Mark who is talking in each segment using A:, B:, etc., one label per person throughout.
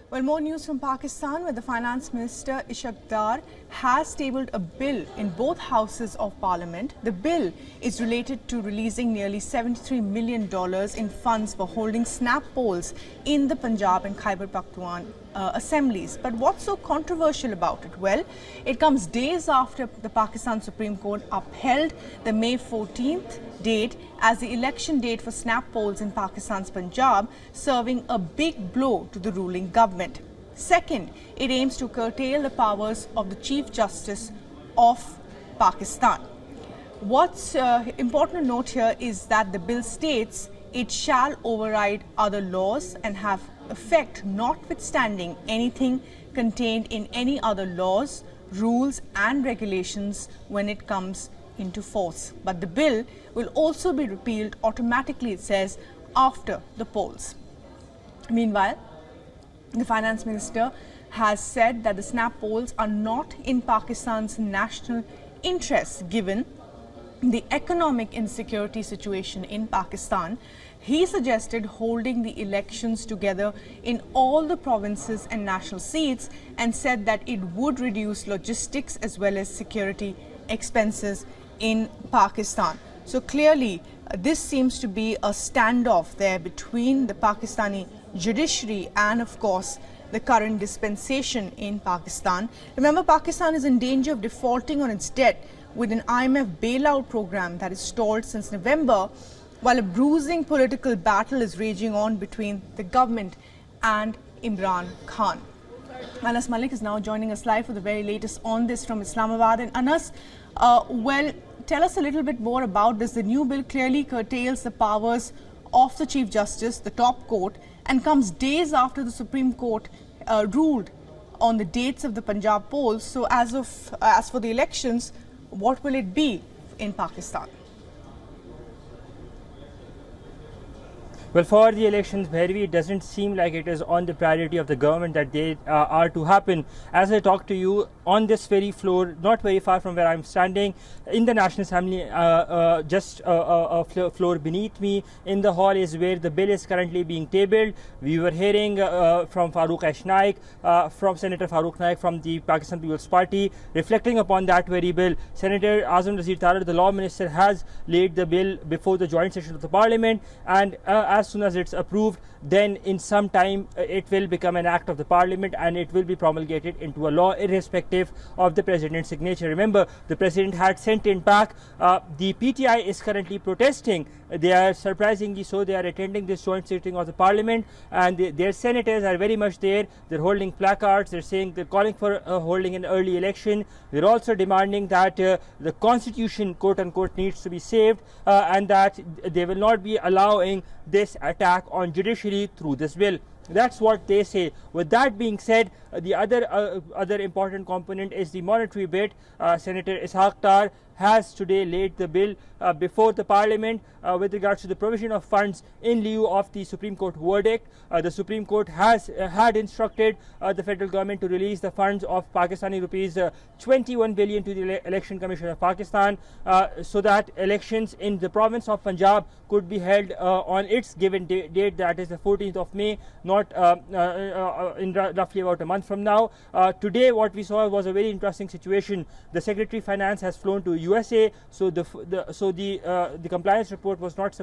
A: Well, more news from Pakistan, where the Finance Minister Ishaq Dar has tabled a bill in both houses of Parliament. The bill is related to releasing nearly $73 million in funds for holding snap polls in the Punjab and Khyber Pakhtunkhwa assemblies. But what's so controversial about it? Well, it comes days after the Pakistan Supreme Court upheld the May 14th date as the election date for snap polls in Pakistan's Punjab, serving a big blow to the ruling government. Second, it aims to curtail the powers of the Chief Justice of Pakistan. What's important to note here is that the bill states it shall override other laws and have effect notwithstanding anything contained in any other laws, rules and regulations when it comes into force. But the bill will also be repealed automatically, it says, after the polls. Meanwhile, the Finance Minister has said that the snap polls are not in Pakistan's national interest given the economic insecurity situation in Pakistan. He suggested holding the elections together in all the provinces and national seats and said that it would reduce logistics as well as security expenses in Pakistan. So clearly, this seems to be a standoff there between the Pakistani judiciary and, of course, the current dispensation in Pakistan. Remember, Pakistan is in danger of defaulting on its debt with an IMF bailout program that is stalled since November, while a bruising political battle is raging on between the government and Imran Khan. Anas Malik is now joining us live for the very latest on this from Islamabad. And Anas, well, tell us a little bit more about this. The new bill clearly curtails the powers of the Chief Justice, the top court, and comes days after the Supreme Court ruled on the dates of the Punjab polls. So as for the elections, what will it be in Pakistan?
B: Well, for the elections, Bhairavi, it doesn't seem like it is on the priority of the government that they are to happen. As I talk to you on this very floor, not very far from where I'm standing, in the National Assembly, just a floor beneath me, in the hall is where the bill is currently being tabled. We were hearing from Farooq Naik, from Senator Farooq Naik from the Pakistan People's Party, reflecting upon that very bill. Senator Azam Nazir Tarar, the Law Minister, has laid the bill before the joint session of the Parliament, and as soon as it's approved, then in some time it will become an act of the Parliament and it will be promulgated into a law irrespective of the President's signature. Remember, the President had sent it back. The PTI is currently protesting. They are surprisingly so. They are attending this joint sitting of the Parliament, and their senators are very much there. They're holding placards. They're calling for holding an early election. They're also demanding that the Constitution, quote unquote, needs to be saved, and that they will not be allowing this attack on judiciary through this bill. That's what they say. With that being said, the other important component is the monetary bit. Senator Ishaq Dar has today laid the bill before the Parliament with regards to the provision of funds in lieu of the Supreme Court verdict. The Supreme Court had instructed the federal government to release the funds of Pakistani rupees 21 billion to the Election Commission of Pakistan so that elections in the province of Punjab could be held on its given date, that is the 14th of May, not in roughly about a month from now. Today what we saw was a very interesting situation. The Secretary of Finance has flown to USA, so the compliance report was not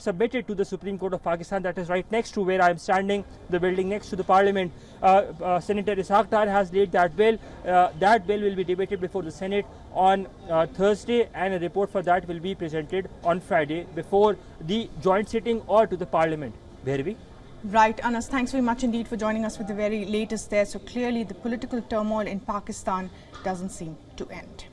B: submitted to the Supreme Court of Pakistan, that is right next to where I am standing, the building next to the Parliament. Senator Ishaq Dar has laid that bill. That bill will be debated before the Senate on Thursday, and a report for that will be presented on Friday before the joint sitting or to the Parliament. Bhairavi?
A: Right, Anas, thanks very much indeed for joining us with the very latest there. So clearly the political turmoil in Pakistan doesn't seem to end.